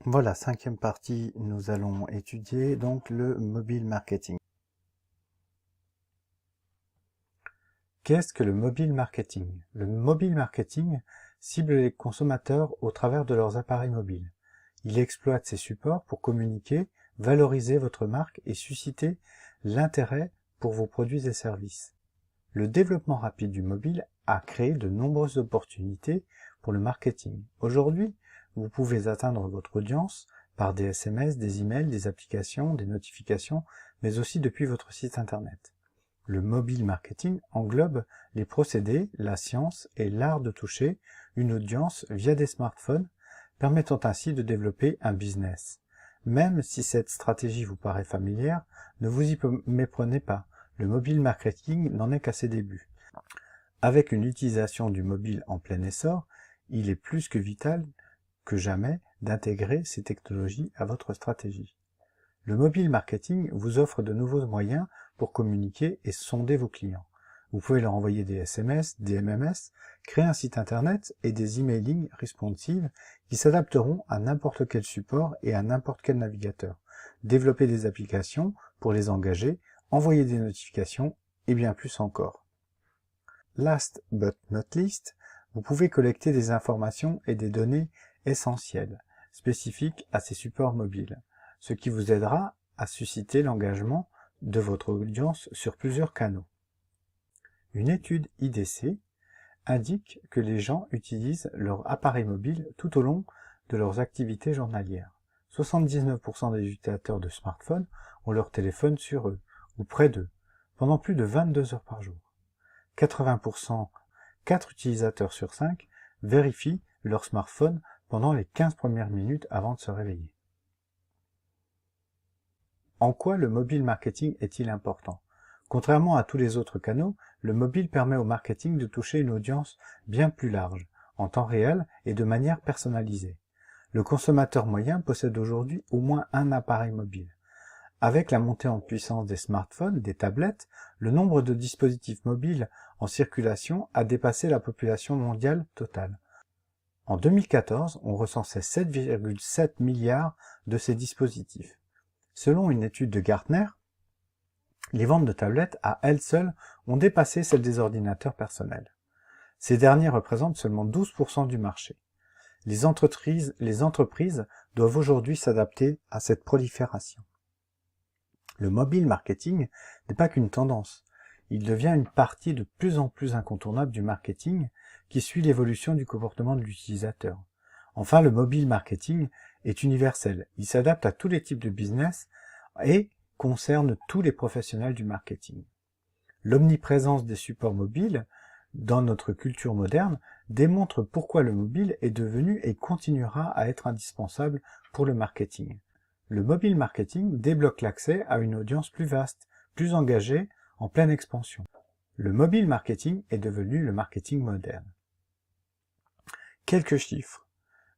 Voilà, cinquième partie, nous allons étudier donc le mobile marketing. Qu'est-ce que le mobile marketing? Le mobile marketing cible les consommateurs au travers de leurs appareils mobiles. Il exploite ces supports pour communiquer, valoriser votre marque et susciter l'intérêt pour vos produits et services. Le développement rapide du mobile a créé de nombreuses opportunités pour le marketing. Aujourd'hui, vous pouvez atteindre votre audience par des SMS, des emails, des applications, des notifications, mais aussi depuis votre site internet. Le mobile marketing englobe les procédés, la science et l'art de toucher une audience via des smartphones, permettant ainsi de développer un business. Même si cette stratégie vous paraît familière, ne vous y méprenez pas, le mobile marketing n'en est qu'à ses débuts. Avec une utilisation du mobile en plein essor, il est plus que vital que jamais d'intégrer ces technologies à votre stratégie. Le mobile marketing vous offre de nouveaux moyens pour communiquer et sonder vos clients. Vous pouvez leur envoyer des SMS, des MMS, créer un site internet et des emailing responsives qui s'adapteront à n'importe quel support et à n'importe quel navigateur, développer des applications pour les engager, envoyer des notifications et bien plus encore. Last but not least, vous pouvez collecter des informations et des données essentielles, spécifiques à ces supports mobiles, ce qui vous aidera à susciter l'engagement de votre audience sur plusieurs canaux. Une étude IDC indique que les gens utilisent leur appareil mobile tout au long de leurs activités journalières. 79% des utilisateurs de smartphones ont leur téléphone sur eux, ou près d'eux, pendant plus de 22 heures par jour. 80%, 4 utilisateurs sur 5, vérifient leur smartphone pendant les 15 premières minutes avant de se réveiller. En quoi le mobile marketing est-il important? Contrairement à tous les autres canaux, le mobile permet au marketing de toucher une audience bien plus large, en temps réel et de manière personnalisée. Le consommateur moyen possède aujourd'hui au moins un appareil mobile. Avec la montée en puissance des smartphones, des tablettes, le nombre de dispositifs mobiles en circulation a dépassé la population mondiale totale. En 2014, on recensait 7,7 milliards de ces dispositifs. Selon une étude de Gartner, les ventes de tablettes à elles seules ont dépassé celles des ordinateurs personnels. Ces derniers représentent seulement 12% du marché. Les entreprises doivent aujourd'hui s'adapter à cette prolifération. Le mobile marketing n'est pas qu'une tendance, il devient une partie de plus en plus incontournable du marketing qui suit l'évolution du comportement de l'utilisateur. Enfin, le mobile marketing est universel, il s'adapte à tous les types de business et concerne tous les professionnels du marketing. L'omniprésence des supports mobiles dans notre culture moderne démontre pourquoi le mobile est devenu et continuera à être indispensable pour le marketing. Le mobile marketing débloque l'accès à une audience plus vaste, plus engagée, en pleine expansion. Le mobile marketing est devenu le marketing moderne. Quelques chiffres.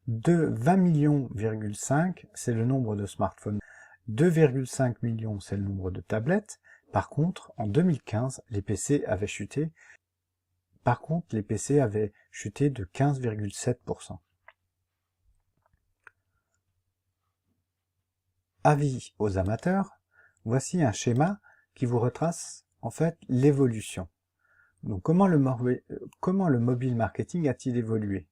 De 20 millions,5, c'est le nombre de smartphones. 2,5 millions, c'est le nombre de tablettes. Par contre, en 2015, les PC avaient chuté. De 15,7%. Avis aux amateurs, voici un schéma qui vous retrace en fait l'évolution. Donc comment le mobile marketing a-t-il évolué?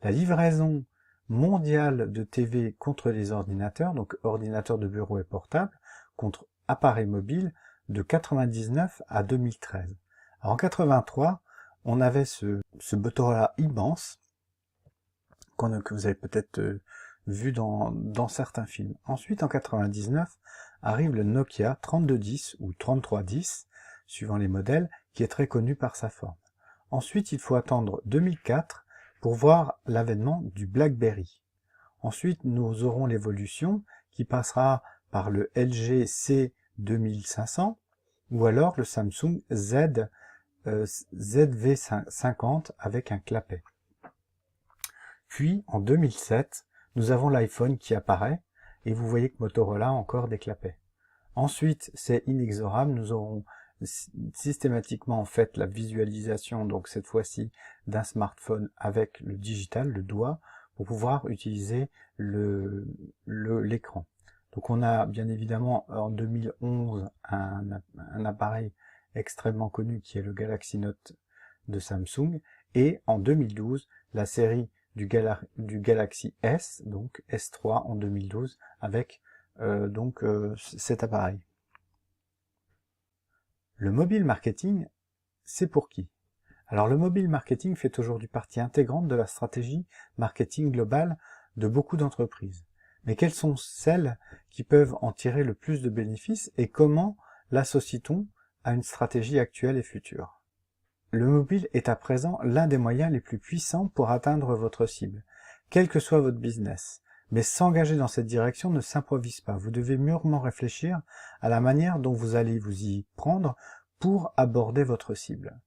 La livraison mondiale de TV contre les ordinateurs, donc ordinateurs de bureau et portables, contre appareils mobiles de 99 à 2013. Alors en 83, on avait ce bateau-là immense que vous avez peut-être vu dans certains films. Ensuite, en 99, arrive le Nokia 3210 ou 3310, suivant les modèles, qui est très connu par sa forme. Ensuite, il faut attendre 2004 pour voir l'avènement du BlackBerry. Ensuite, nous aurons l'évolution qui passera par le LG C2500 ou alors le Samsung ZV50 avec un clapet. Puis, en 2007, nous avons l'iPhone qui apparaît, et vous voyez que Motorola a encore des clapets. Ensuite, c'est inexorable, nous aurons systématiquement en fait la visualisation, donc cette fois-ci, d'un smartphone avec le digital, le doigt, pour pouvoir utiliser l'écran. Donc on a bien évidemment en 2011 un appareil extrêmement connu qui est le Galaxy Note de Samsung, et en 2012 la série du Galaxy S, donc S3 en 2012, avec cet appareil. Le mobile marketing, c'est pour qui? Alors le mobile marketing fait aujourd'hui partie intégrante de la stratégie marketing globale de beaucoup d'entreprises. Mais quelles sont celles qui peuvent en tirer le plus de bénéfices et comment l'associe-t-on à une stratégie actuelle et future? Le mobile est à présent l'un des moyens les plus puissants pour atteindre votre cible, quel que soit votre business. Mais s'engager dans cette direction ne s'improvise pas. Vous devez mûrement réfléchir à la manière dont vous allez vous y prendre pour aborder votre cible.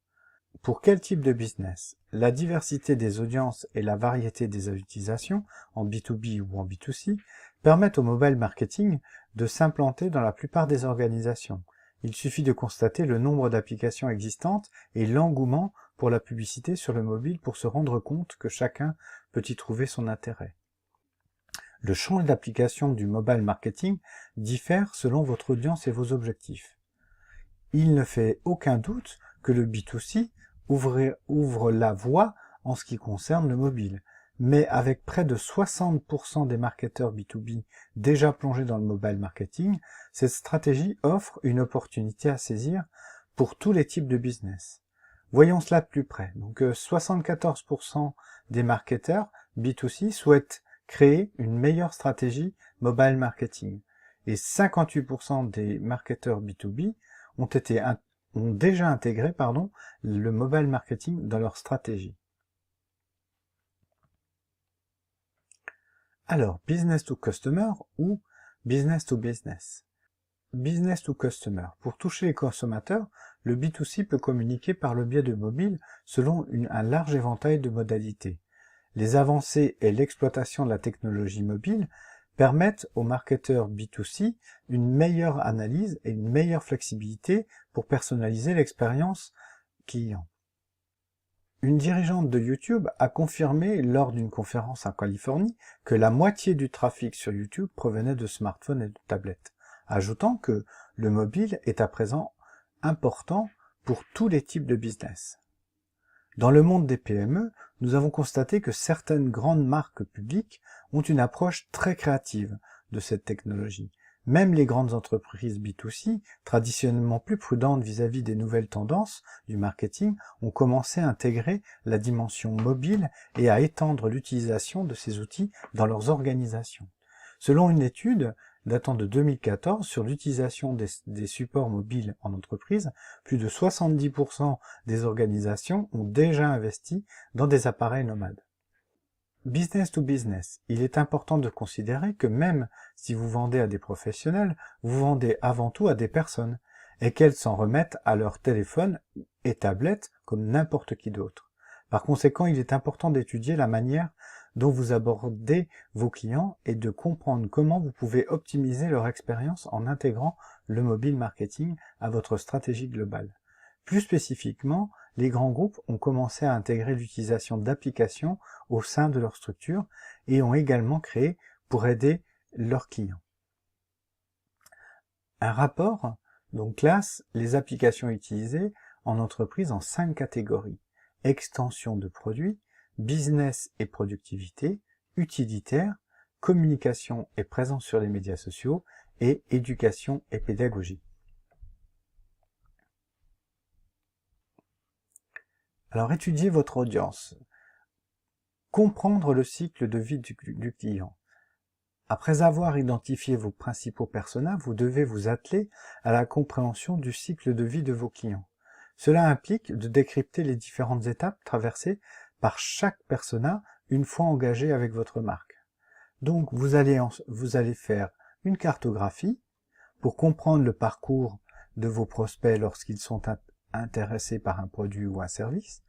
Pour quel type de business? La diversité des audiences et la variété des utilisations, en B2B ou en B2C, permettent au mobile marketing de s'implanter dans la plupart des organisations. Il suffit de constater le nombre d'applications existantes et l'engouement pour la publicité sur le mobile pour se rendre compte que chacun peut y trouver son intérêt. Le champ d'application du mobile marketing diffère selon votre audience et vos objectifs. Il ne fait aucun doute que le B2C ouvre la voie en ce qui concerne le mobile. Mais avec près de 60% des marketeurs B2B déjà plongés dans le mobile marketing, cette stratégie offre une opportunité à saisir pour tous les types de business. Voyons cela de plus près. Donc 74% des marketeurs B2C souhaitent créer une meilleure stratégie mobile marketing. Et 58% des marketeurs B2B ont déjà intégré le mobile marketing dans leur stratégie. Alors, business to customer ou business to business? Business to customer. Pour toucher les consommateurs, le B2C peut communiquer par le biais de mobile selon un large éventail de modalités. Les avancées et l'exploitation de la technologie mobile permettent aux marketeurs B2C une meilleure analyse et une meilleure flexibilité pour personnaliser l'expérience client. Une dirigeante de YouTube a confirmé lors d'une conférence en Californie que la moitié du trafic sur YouTube provenait de smartphones et de tablettes, ajoutant que le mobile est à présent important pour tous les types de business. Dans le monde des PME, nous avons constaté que certaines grandes marques publiques ont une approche très créative de cette technologie. Même les grandes entreprises B2C, traditionnellement plus prudentes vis-à-vis des nouvelles tendances du marketing, ont commencé à intégrer la dimension mobile et à étendre l'utilisation de ces outils dans leurs organisations. Selon une étude datant de 2014 sur l'utilisation des supports mobiles en entreprise, plus de 70% des organisations ont déjà investi dans des appareils nomades. Business to business, il est important de considérer que même si vous vendez à des professionnels, vous vendez avant tout à des personnes, et qu'elles s'en remettent à leur téléphone et tablette comme n'importe qui d'autre. Par conséquent, il est important d'étudier la manière dont vous abordez vos clients et de comprendre comment vous pouvez optimiser leur expérience en intégrant le mobile marketing à votre stratégie globale. Plus spécifiquement, les grands groupes ont commencé à intégrer l'utilisation d'applications au sein de leur structure et ont également créé pour aider leurs clients. Un rapport classe les applications utilisées en entreprise en 5 catégories: extension de produits, business et productivité, utilitaire, communication et présence sur les médias sociaux, et éducation et pédagogie. Alors étudiez votre audience. Comprendre le cycle de vie du client. Après avoir identifié vos principaux personas, vous devez vous atteler à la compréhension du cycle de vie de vos clients. Cela implique de décrypter les différentes étapes traversées par chaque persona une fois engagé avec votre marque. Donc vous allez faire une cartographie pour comprendre le parcours de vos prospects lorsqu'ils sont intéressés par un produit ou un service,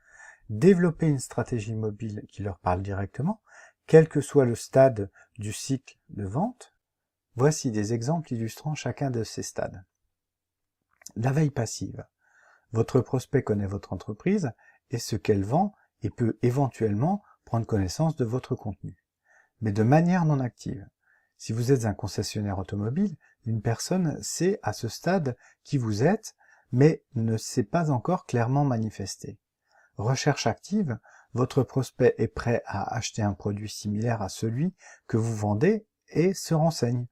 développer une stratégie mobile qui leur parle directement, quel que soit le stade du cycle de vente. Voici des exemples illustrant chacun de ces stades. La veille passive. Votre prospect connaît votre entreprise et ce qu'elle vend et peut éventuellement prendre connaissance de votre contenu. mais de manière non active. Si vous êtes un concessionnaire automobile, une personne sait à ce stade qui vous êtes, mais ne s'est pas encore clairement manifesté. Recherche active, votre prospect est prêt à acheter un produit similaire à celui que vous vendez et se renseigne.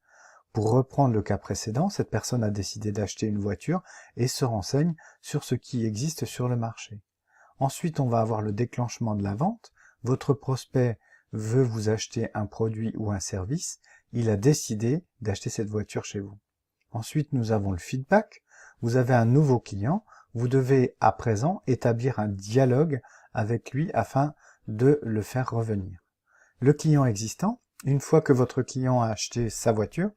Pour reprendre le cas précédent, cette personne a décidé d'acheter une voiture et se renseigne sur ce qui existe sur le marché. Ensuite, on va avoir le déclenchement de la vente. Votre prospect veut vous acheter un produit ou un service. Il a décidé d'acheter cette voiture chez vous. Ensuite, nous avons le feedback. Vous avez un nouveau client. Vous devez à présent établir un dialogue avec lui afin de le faire revenir. Le client existant, une fois que votre client a acheté sa voiture,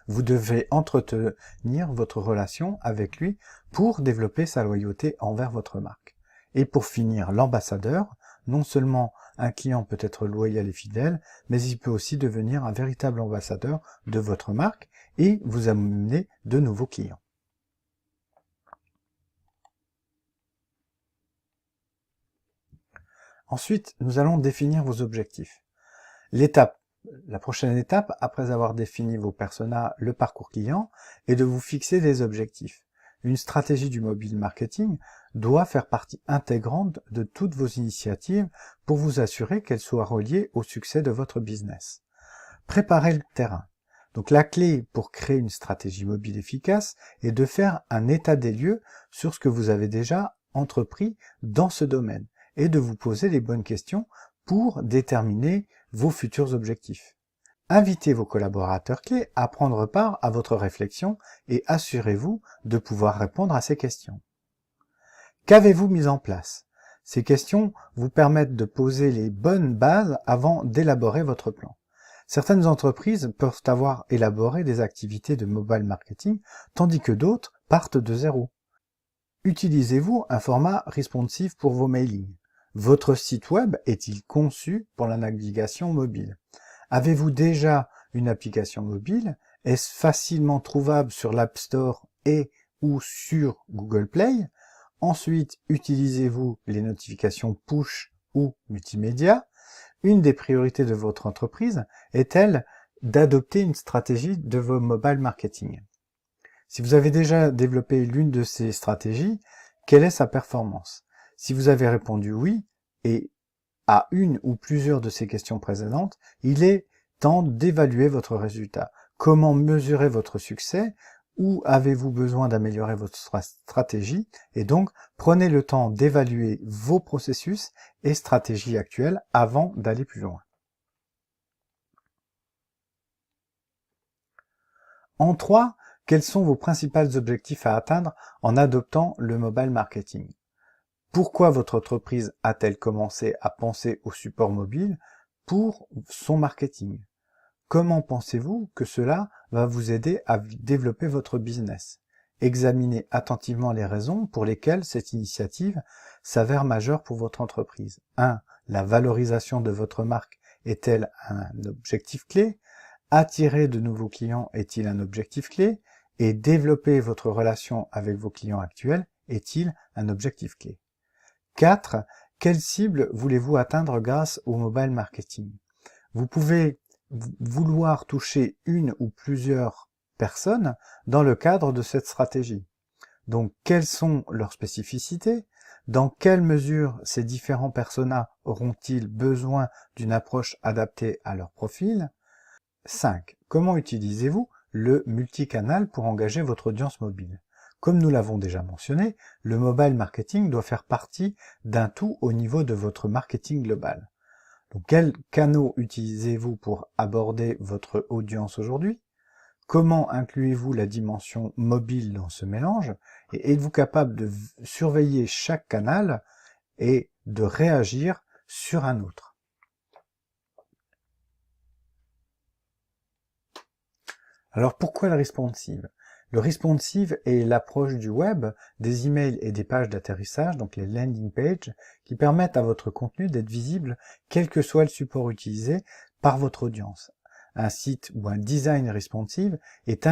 vous devez entretenir votre relation avec lui pour développer sa loyauté envers votre marque. Et pour finir, l'ambassadeur, non seulement un client peut être loyal et fidèle, mais il peut aussi devenir un véritable ambassadeur de votre marque et vous amener de nouveaux clients. Ensuite, nous allons définir vos objectifs. La prochaine étape, après avoir défini vos personas, le parcours client, est de vous fixer des objectifs. Une stratégie du mobile marketing doit faire partie intégrante de toutes vos initiatives pour vous assurer qu'elles soient reliées au succès de votre business. Préparez le terrain. Donc la clé pour créer une stratégie mobile efficace est de faire un état des lieux sur ce que vous avez déjà entrepris dans ce domaine et de vous poser les bonnes questions pour déterminer vos futurs objectifs. Invitez vos collaborateurs clés à prendre part à votre réflexion et assurez-vous de pouvoir répondre à ces questions. Qu'avez-vous mis en place? Ces questions vous permettent de poser les bonnes bases avant d'élaborer votre plan. Certaines entreprises peuvent avoir élaboré des activités de mobile marketing, tandis que d'autres partent de zéro. Utilisez-vous un format responsive pour vos mailings? Votre site web est-il conçu pour la navigation mobile? Avez-vous déjà une application mobile? Est-ce facilement trouvable sur l'App Store et ou sur Google Play? Ensuite, utilisez-vous les notifications push ou multimédia? Une des priorités de votre entreprise est-elle d'adopter une stratégie de vos mobile marketing? Si vous avez déjà développé l'une de ces stratégies, quelle est sa performance? Si vous avez répondu oui, et à une ou plusieurs de ces questions précédentes, il est temps d'évaluer votre résultat. Comment mesurer votre succès? Où avez-vous besoin d'améliorer votre stratégie? Et donc, prenez le temps d'évaluer vos processus et stratégies actuelles avant d'aller plus loin. En 3, quels sont vos principaux objectifs à atteindre en adoptant le mobile marketing? Pourquoi votre entreprise a-t-elle commencé à penser au support mobile pour son marketing? Comment pensez-vous que cela va vous aider à développer votre business? Examinez attentivement les raisons pour lesquelles cette initiative s'avère majeure pour votre entreprise. 1. La valorisation de votre marque est-elle un objectif clé? Attirer de nouveaux clients est-il un objectif clé? Et développer votre relation avec vos clients actuels est-il un objectif clé? 4. Quelle cible voulez-vous atteindre grâce au mobile marketing? Vous pouvez vouloir toucher une ou plusieurs personnes dans le cadre de cette stratégie. Donc, quelles sont leurs spécificités? Dans quelle mesure ces différents personas auront-ils besoin d'une approche adaptée à leur profil? 5. Comment utilisez-vous le multicanal pour engager votre audience mobile? Comme nous l'avons déjà mentionné, le mobile marketing doit faire partie d'un tout au niveau de votre marketing global. Donc, quels canaux utilisez-vous pour aborder votre audience aujourd'hui? Comment incluez-vous la dimension mobile dans ce mélange? Et êtes-vous capable de surveiller chaque canal et de réagir sur un autre? Alors, pourquoi le responsive? Le responsive est l'approche du web, des emails et des pages d'atterrissage, donc les landing pages, qui permettent à votre contenu d'être visible quel que soit le support utilisé par votre audience. Un site ou un design responsive est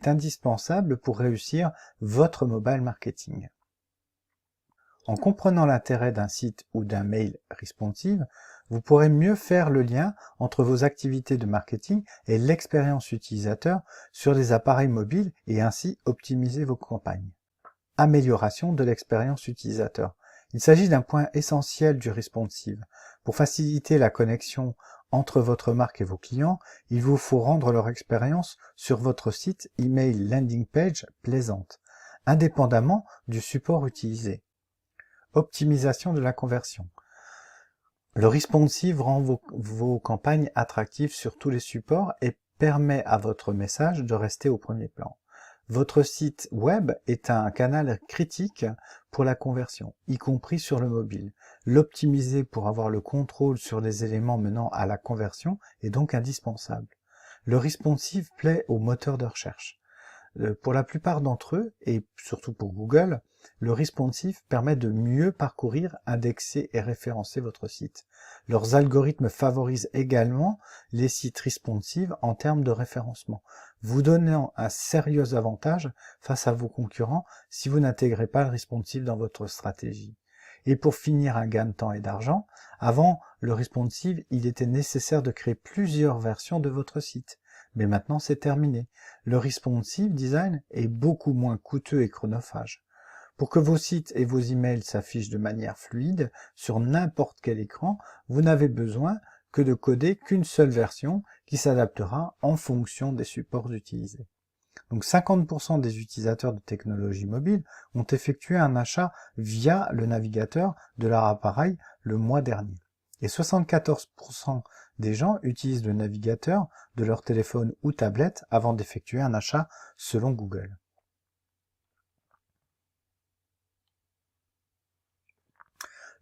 indispensable pour réussir votre mobile marketing. En comprenant l'intérêt d'un site ou d'un mail responsive, Vous pourrez mieux faire le lien entre vos activités de marketing et l'expérience utilisateur sur des appareils mobiles et ainsi optimiser vos campagnes. Amélioration de l'expérience utilisateur. Il s'agit d'un point essentiel du responsive. Pour faciliter la connexion entre votre marque et vos clients, il vous faut rendre leur expérience sur votre site email landing page plaisante, indépendamment du support utilisé. Optimisation de la conversion. Le responsive rend vos campagnes attractives sur tous les supports et permet à votre message de rester au premier plan. Votre site web est un canal critique pour la conversion, y compris sur le mobile. L'optimiser pour avoir le contrôle sur les éléments menant à la conversion est donc indispensable. Le responsive plaît aux moteurs de recherche. Pour la plupart d'entre eux, et surtout pour Google, le responsive permet de mieux parcourir, indexer et référencer votre site. Leurs algorithmes favorisent également les sites responsives en termes de référencement, vous donnant un sérieux avantage face à vos concurrents si vous n'intégrez pas le responsive dans votre stratégie. Et pour finir un gain de temps et d'argent, avant le responsive, il était nécessaire de créer plusieurs versions de votre site. Mais maintenant c'est terminé. Le responsive design est beaucoup moins coûteux et chronophage. Pour que vos sites et vos emails s'affichent de manière fluide sur n'importe quel écran, vous n'avez besoin que de coder qu'une seule version qui s'adaptera en fonction des supports utilisés. Donc 50% des utilisateurs de technologie mobile ont effectué un achat via le navigateur de leur appareil le mois dernier. Et 74% des gens utilisent le navigateur de leur téléphone ou tablette avant d'effectuer un achat selon Google.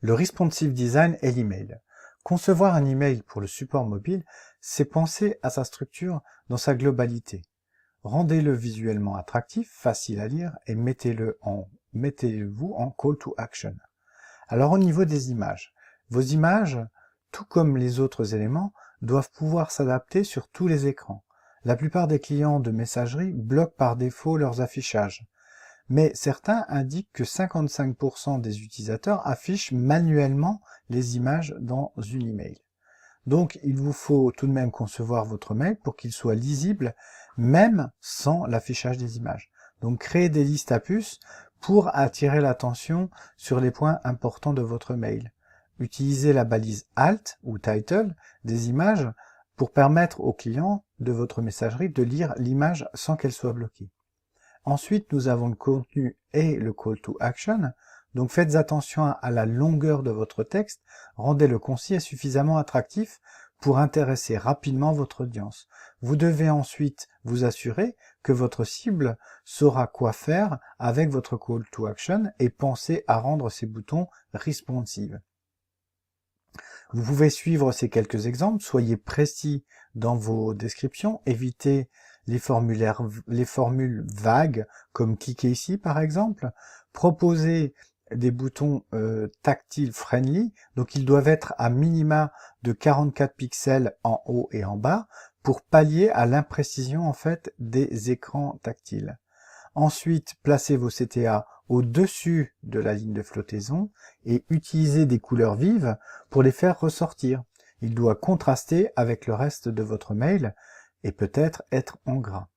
Le responsive design et l'email. Concevoir un email pour le support mobile, c'est penser à sa structure dans sa globalité. Rendez-le visuellement attractif, facile à lire et mettez-vous en call to action. Alors au niveau des images, vos images, tout comme les autres éléments, doivent pouvoir s'adapter sur tous les écrans. La plupart des clients de messagerie bloquent par défaut leurs affichages. Mais certains indiquent que 55% des utilisateurs affichent manuellement les images dans une email. Donc il vous faut tout de même concevoir votre mail pour qu'il soit lisible même sans l'affichage des images. Donc créez des listes à puces pour attirer l'attention sur les points importants de votre mail. Utilisez la balise Alt ou Title des images pour permettre aux clients de votre messagerie de lire l'image sans qu'elle soit bloquée. Ensuite, nous avons le contenu et le call to action. Donc faites attention à la longueur de votre texte, rendez-le concis et suffisamment attractif pour intéresser rapidement votre audience. Vous devez ensuite vous assurer que votre cible saura quoi faire avec votre call to action et penser à rendre ces boutons responsive. Vous pouvez suivre ces quelques exemples, soyez précis dans vos descriptions, évitez les formules vagues, comme cliquez ici par exemple, proposez des boutons tactiles friendly, donc ils doivent être à minima de 44 pixels en haut et en bas, pour pallier à l'imprécision en fait des écrans tactiles. Ensuite, placez vos CTA au-dessus de la ligne de flottaison et utilisez des couleurs vives pour les faire ressortir. Il doit contraster avec le reste de votre mail et peut-être être en gras.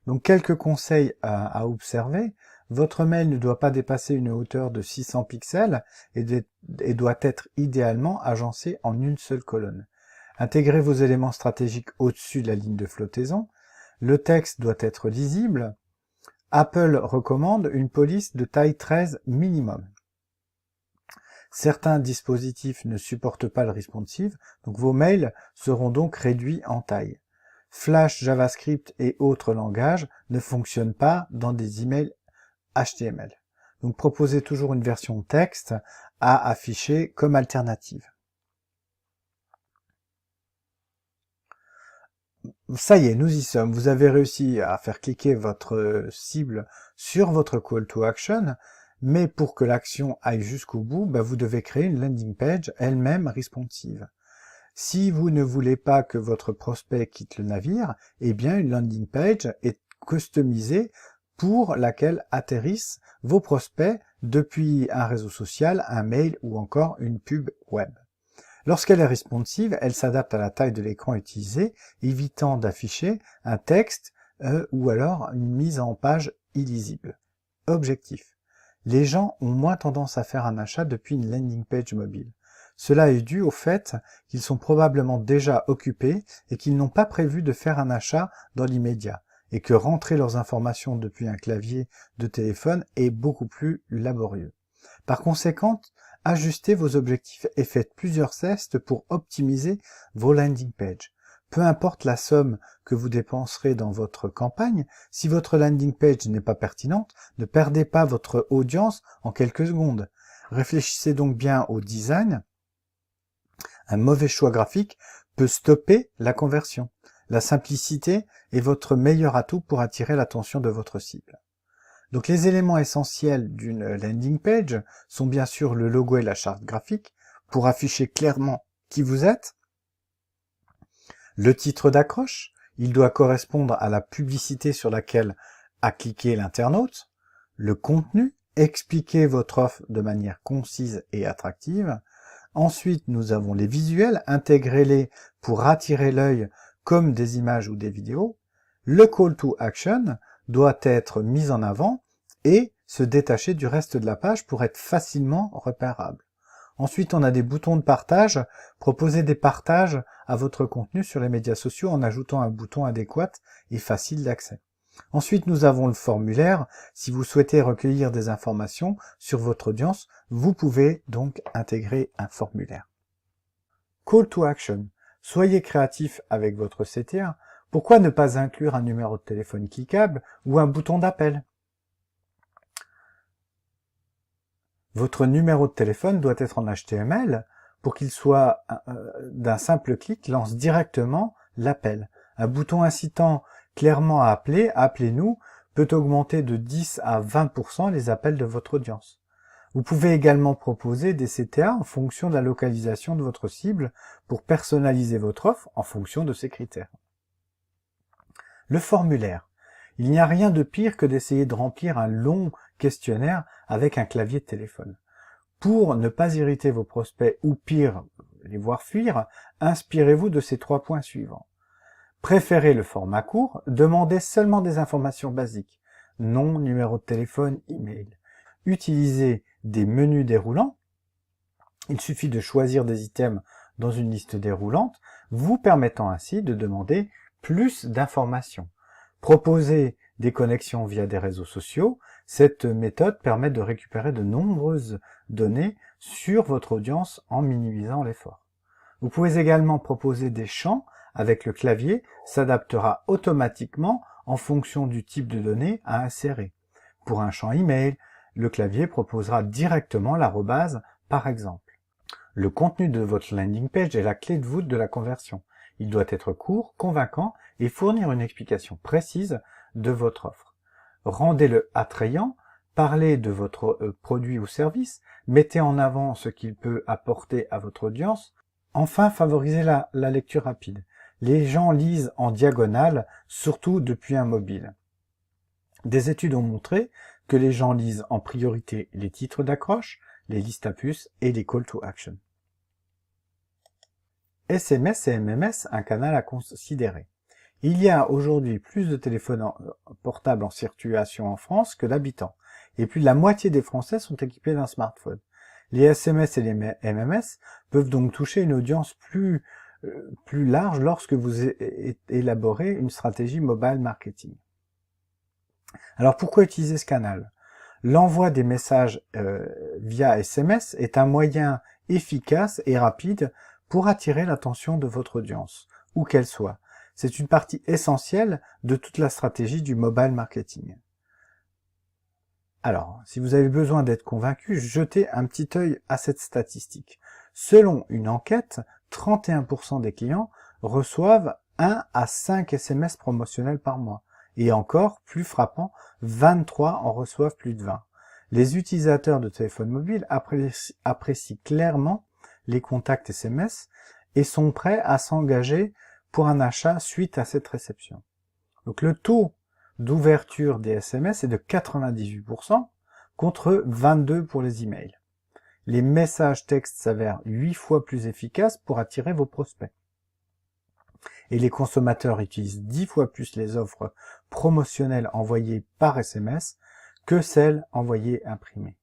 Donc quelques conseils à observer. Votre mail ne doit pas dépasser une hauteur de 600 pixels et doit être idéalement agencé en une seule colonne. Intégrez vos éléments stratégiques au-dessus de la ligne de flottaison. Le texte doit être lisible. Apple recommande une police de taille 13 minimum. Certains dispositifs ne supportent pas le responsive, donc vos mails seront donc réduits en taille. Flash, JavaScript et autres langages ne fonctionnent pas dans des emails HTML. Donc proposez toujours une version texte à afficher comme alternative. Ça y est, nous y sommes. Vous avez réussi à faire cliquer votre cible sur votre call to action, mais pour que l'action aille jusqu'au bout, vous devez créer une landing page elle-même responsive. Si vous ne voulez pas que votre prospect quitte le navire, eh bien une landing page est customisée pour laquelle atterrissent vos prospects depuis un réseau social, un mail ou encore une pub web. Lorsqu'elle est responsive, elle s'adapte à la taille de l'écran utilisé, évitant d'afficher un texte ou alors une mise en page illisible. Objectif. Les gens ont moins tendance à faire un achat depuis une landing page mobile. Cela est dû au fait qu'ils sont probablement déjà occupés et qu'ils n'ont pas prévu de faire un achat dans l'immédiat, et que rentrer leurs informations depuis un clavier de téléphone est beaucoup plus laborieux. Par conséquent, ajustez vos objectifs et faites plusieurs tests pour optimiser vos landing pages. Peu importe la somme que vous dépenserez dans votre campagne, si votre landing page n'est pas pertinente, ne perdez pas votre audience en quelques secondes. Réfléchissez donc bien au design. Un mauvais choix graphique peut stopper la conversion. La simplicité est votre meilleur atout pour attirer l'attention de votre cible. Donc les éléments essentiels d'une landing page sont bien sûr le logo et la charte graphique pour afficher clairement qui vous êtes. Le titre d'accroche, il doit correspondre à la publicité sur laquelle a cliqué l'internaute. Le contenu, expliquez votre offre de manière concise et attractive. Ensuite, nous avons les visuels, intégrez-les pour attirer l'œil comme des images ou des vidéos. Le call to action doit être mis en avant et se détacher du reste de la page pour être facilement repérable. Ensuite, on a des boutons de partage. Proposez des partages à votre contenu sur les médias sociaux en ajoutant un bouton adéquat et facile d'accès. Ensuite, nous avons le formulaire. Si vous souhaitez recueillir des informations sur votre audience, vous pouvez donc intégrer un formulaire. Call to action. Soyez créatif avec votre CTA. Pourquoi ne pas inclure un numéro de téléphone cliquable ou un bouton d'appel? Votre numéro de téléphone doit être en HTML pour qu'il soit d'un simple clic lance directement l'appel. Un bouton incitant clairement à appeler, appelez-nous, peut augmenter de 10 à 20% les appels de votre audience. Vous pouvez également proposer des CTA en fonction de la localisation de votre cible pour personnaliser votre offre en fonction de ces critères. Le formulaire. Il n'y a rien de pire que d'essayer de remplir un long questionnaire avec un clavier de téléphone. Pour ne pas irriter vos prospects ou pire, les voir fuir, inspirez-vous de ces 3 points suivants. Préférez le format court, demandez seulement des informations basiques, nom, numéro de téléphone, email. Utilisez des menus déroulants, il suffit de choisir des items dans une liste déroulante, vous permettant ainsi de demander plus d'informations. Proposez des connexions via des réseaux sociaux, cette méthode permet de récupérer de nombreuses données sur votre audience en minimisant l'effort. Vous pouvez également proposer des champs avec le clavier, s'adaptera automatiquement en fonction du type de données à insérer. Pour un champ email, le clavier proposera directement l'arrobase par exemple. Le contenu de votre landing page est la clé de voûte de la conversion. Il doit être court, convaincant et fournir une explication précise de votre offre. Rendez-le attrayant, parlez de votre produit ou service, mettez en avant ce qu'il peut apporter à votre audience. Enfin, favorisez la lecture rapide. Les gens lisent en diagonale, surtout depuis un mobile. Des études ont montré que les gens lisent en priorité les titres d'accroche, les listes à puces et les call to action. SMS et MMS, un canal à considérer. Il y a aujourd'hui plus de téléphones portables en circulation en France que d'habitants, et plus de la moitié des Français sont équipés d'un smartphone. Les SMS et les MMS peuvent donc toucher une audience plus large lorsque vous élaborez une stratégie mobile marketing. Alors pourquoi utiliser ce canal? L'envoi des messages via SMS est un moyen efficace et rapide pour attirer l'attention de votre audience, où qu'elle soit. C'est une partie essentielle de toute la stratégie du mobile marketing. Alors, si vous avez besoin d'être convaincu, jetez un petit œil à cette statistique. Selon une enquête, 31% des clients reçoivent 1 à 5 SMS promotionnels par mois. Et encore, plus frappant, 23 en reçoivent plus de 20. Les utilisateurs de téléphone mobile apprécient clairement les contacts SMS et sont prêts à s'engager pour un achat suite à cette réception. Donc le taux d'ouverture des SMS est de 98% contre 22% pour les emails. les messages textes s'avèrent 8 fois plus efficaces pour attirer vos prospects. Et les consommateurs utilisent 10 fois plus les offres promotionnelles envoyées par SMS que celles envoyées imprimées.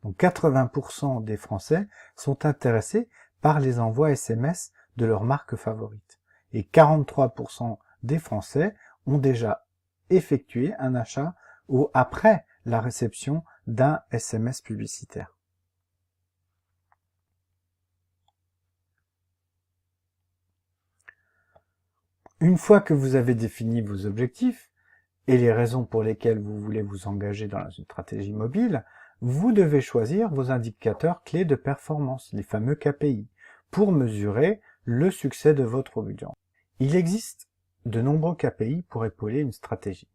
Donc 80% des Français sont intéressés par les envois SMS de leur marque favorite. Et 43% des Français ont déjà effectué un achat après la réception d'un SMS publicitaire. Une fois que vous avez défini vos objectifs et les raisons pour lesquelles vous voulez vous engager dans une stratégie mobile, vous devez choisir vos indicateurs clés de performance, les fameux KPI, pour mesurer le succès de votre audience. Il existe de nombreux KPI pour épauler une stratégie.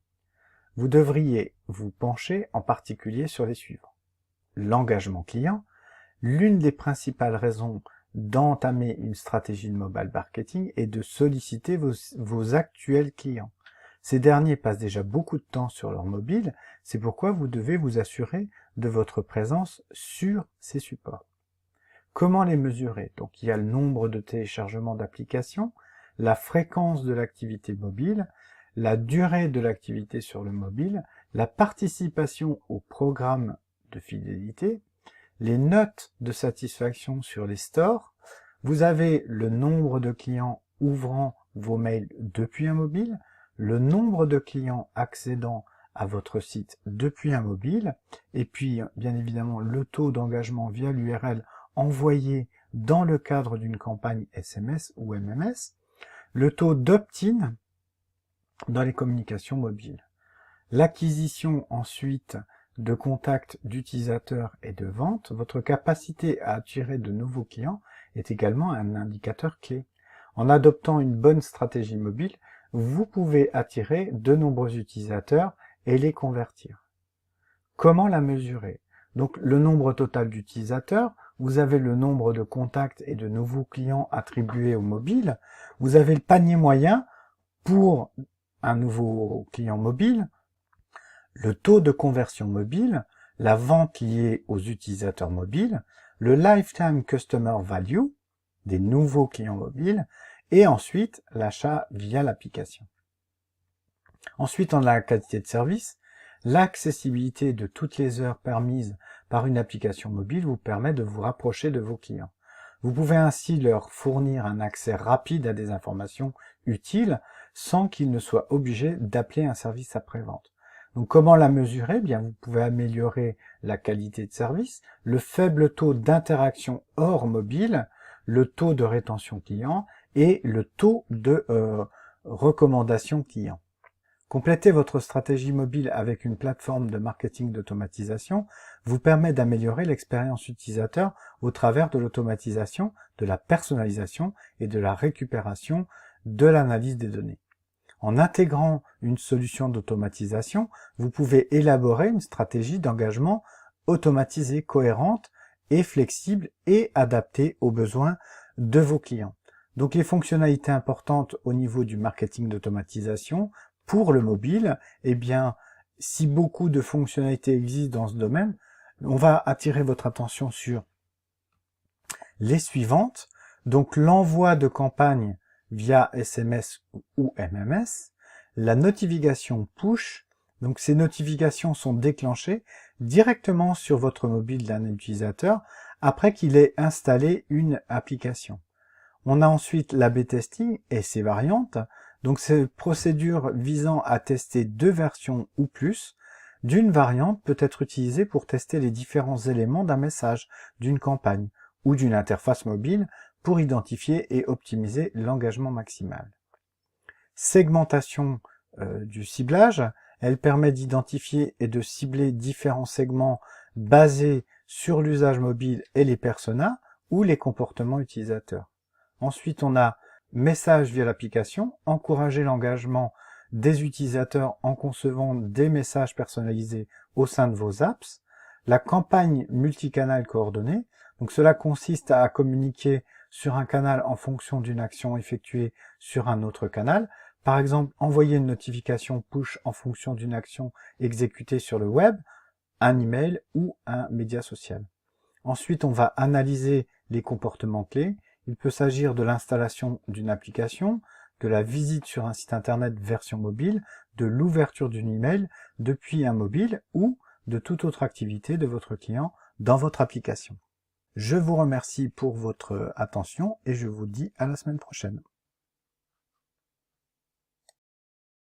Vous devriez vous pencher en particulier sur les suivants. L'engagement client, l'une des principales raisons d'entamer une stratégie de mobile marketing est de solliciter vos actuels clients. Ces derniers passent déjà beaucoup de temps sur leur mobile, c'est pourquoi vous devez vous assurer de votre présence sur ces supports. Comment les mesurer? Donc il y a le nombre de téléchargements d'applications, la fréquence de l'activité mobile, la durée de l'activité sur le mobile, la participation au programme de fidélité, les notes de satisfaction sur les stores, vous avez le nombre de clients ouvrant vos mails depuis un mobile, le nombre de clients accédant à votre site depuis un mobile, et puis bien évidemment le taux d'engagement via l'URL envoyé dans le cadre d'une campagne SMS ou MMS, le taux d'opt-in dans les communications mobiles. L'acquisition ensuite de contacts d'utilisateurs et de ventes, votre capacité à attirer de nouveaux clients est également un indicateur clé. En adoptant une bonne stratégie mobile, vous pouvez attirer de nombreux utilisateurs et les convertir. Comment la mesurer? Donc le nombre total d'utilisateurs, vous avez le nombre de contacts et de nouveaux clients attribués au mobile, vous avez le panier moyen pour un nouveau client mobile, le taux de conversion mobile, la vente liée aux utilisateurs mobiles, le Lifetime Customer Value des nouveaux clients mobiles, et ensuite l'achat via l'application. Ensuite, on a la qualité de service. L'accessibilité de toutes les heures permises par une application mobile vous permet de vous rapprocher de vos clients. Vous pouvez ainsi leur fournir un accès rapide à des informations utiles sans qu'ils ne soient obligés d'appeler un service après-vente. Donc comment la mesurer? Bien, vous pouvez améliorer la qualité de service, le faible taux d'interaction hors mobile, le taux de rétention client et le taux de recommandation client. Compléter votre stratégie mobile avec une plateforme de marketing d'automatisation vous permet d'améliorer l'expérience utilisateur au travers de l'automatisation, de la personnalisation et de la récupération de l'analyse des données. En intégrant une solution d'automatisation, vous pouvez élaborer une stratégie d'engagement automatisée, cohérente et flexible et adaptée aux besoins de vos clients. Donc les fonctionnalités importantes au niveau du marketing d'automatisation pour le mobile, eh bien, si beaucoup de fonctionnalités existent dans ce domaine, on va attirer votre attention sur les suivantes. Donc l'envoi de campagnes via SMS ou MMS, la notification push, donc ces notifications sont déclenchées directement sur votre mobile d'un utilisateur après qu'il ait installé une application. On a ensuite l'A/B testing et ses variantes, donc ces procédures visant à tester 2 versions ou plus d'une variante peut être utilisée pour tester les différents éléments d'un message, d'une campagne ou d'une interface mobile pour identifier et optimiser l'engagement maximal. Segmentation du ciblage, elle permet d'identifier et de cibler différents segments basés sur l'usage mobile et les personas ou les comportements utilisateurs. Ensuite, on a message via l'application, encourager l'engagement des utilisateurs en concevant des messages personnalisés au sein de vos apps. La campagne multicanal coordonnée, donc cela consiste à communiquer sur un canal en fonction d'une action effectuée sur un autre canal. Par exemple, envoyer une notification push en fonction d'une action exécutée sur le web, un email ou un média social. Ensuite, on va analyser les comportements clés. Il peut s'agir de l'installation d'une application, de la visite sur un site internet version mobile, de l'ouverture d'une email depuis un mobile ou de toute autre activité de votre client dans votre application. Je vous remercie pour votre attention et je vous dis à la semaine prochaine.